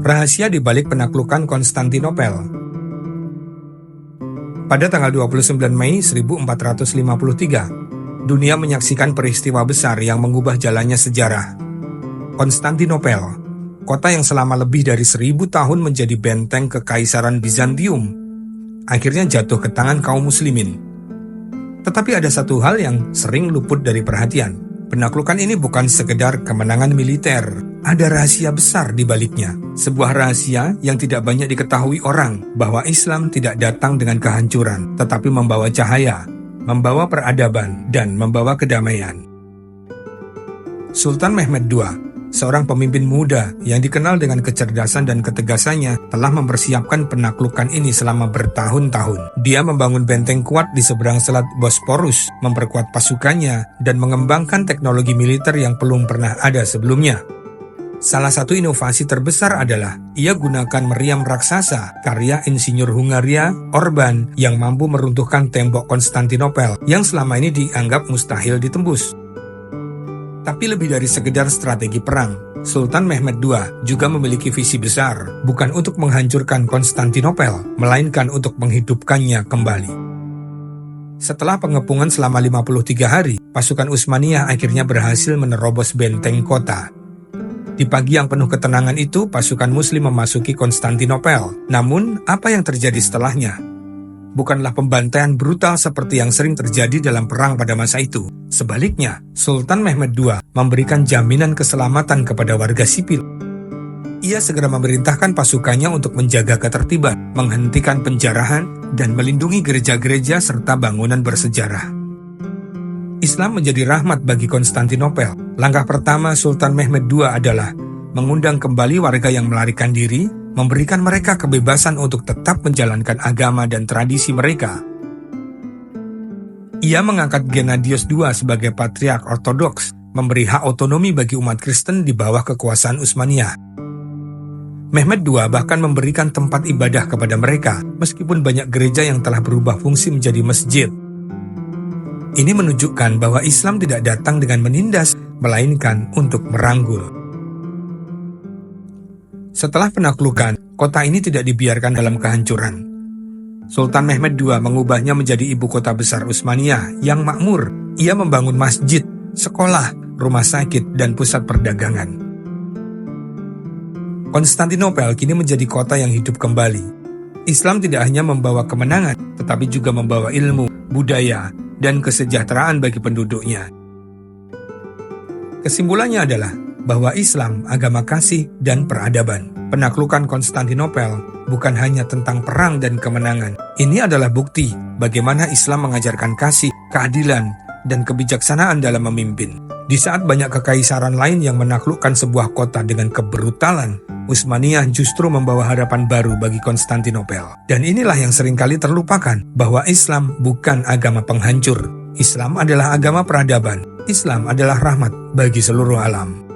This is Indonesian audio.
Rahasia di balik penaklukan Konstantinopel. Pada tanggal 29 Mei 1453, dunia menyaksikan peristiwa besar yang mengubah jalannya sejarah. Konstantinopel, kota yang selama lebih dari 1000 tahun menjadi benteng Kekaisaran Bizantium, akhirnya jatuh ke tangan kaum muslimin. Tetapi ada satu hal yang sering luput dari perhatian. Penaklukan ini bukan sekedar kemenangan militer. Ada rahasia besar di baliknya. Sebuah rahasia yang tidak banyak diketahui orang, bahwa Islam tidak datang dengan kehancuran, tetapi membawa cahaya, membawa peradaban, dan membawa kedamaian. Sultan Mehmed II, seorang pemimpin muda yang dikenal dengan kecerdasan dan ketegasannya, telah mempersiapkan penaklukan ini selama bertahun-tahun. Dia membangun benteng kuat di seberang Selat Bosporus, memperkuat pasukannya, dan mengembangkan teknologi militer yang belum pernah ada sebelumnya. Salah satu inovasi terbesar adalah ia gunakan meriam raksasa, karya insinyur Hungaria, Orban, yang mampu meruntuhkan tembok Konstantinopel yang selama ini dianggap mustahil ditembus. Tapi lebih dari sekedar strategi perang, Sultan Mehmed II juga memiliki visi besar, bukan untuk menghancurkan Konstantinopel, melainkan untuk menghidupkannya kembali. Setelah pengepungan selama 53 hari, pasukan Utsmaniyah akhirnya berhasil menerobos benteng kota. Di pagi yang penuh ketenangan itu, pasukan Muslim memasuki Konstantinopel. Namun, apa yang terjadi setelahnya? Bukanlah pembantaian brutal seperti yang sering terjadi dalam perang pada masa itu. Sebaliknya, Sultan Mehmed II memberikan jaminan keselamatan kepada warga sipil. Ia segera memerintahkan pasukannya untuk menjaga ketertiban, menghentikan penjarahan, dan melindungi gereja-gereja serta bangunan bersejarah. Islam menjadi rahmat bagi Konstantinopel. Langkah pertama Sultan Mehmed II adalah mengundang kembali warga yang melarikan diri, memberikan mereka kebebasan untuk tetap menjalankan agama dan tradisi mereka. Ia mengangkat Gennadius II sebagai patriark ortodoks, memberi hak otonomi bagi umat Kristen di bawah kekuasaan Utsmaniyah. Mehmed II bahkan memberikan tempat ibadah kepada mereka, meskipun banyak gereja yang telah berubah fungsi menjadi masjid. Ini menunjukkan bahwa Islam tidak datang dengan menindas, melainkan untuk merangkul. Setelah penaklukan, kota ini tidak dibiarkan dalam kehancuran. Sultan Mehmed II mengubahnya menjadi ibu kota besar Utsmaniyah yang makmur. Ia membangun masjid, sekolah, rumah sakit, dan pusat perdagangan. Konstantinopel kini menjadi kota yang hidup kembali. Islam tidak hanya membawa kemenangan, tetapi juga membawa ilmu, budaya, dan kesejahteraan bagi penduduknya. Kesimpulannya adalah bahwa Islam agama kasih dan peradaban. Penaklukan Konstantinopel bukan hanya tentang perang dan kemenangan. Ini adalah bukti bagaimana Islam mengajarkan kasih, keadilan, dan kebijaksanaan dalam memimpin. Di saat banyak kekaisaran lain yang menaklukkan sebuah kota dengan kebrutalan, Utsmaniyah justru membawa harapan baru bagi Konstantinopel. Dan inilah yang seringkali terlupakan, bahwa Islam bukan agama penghancur. Islam adalah agama peradaban. Islam adalah rahmat bagi seluruh alam.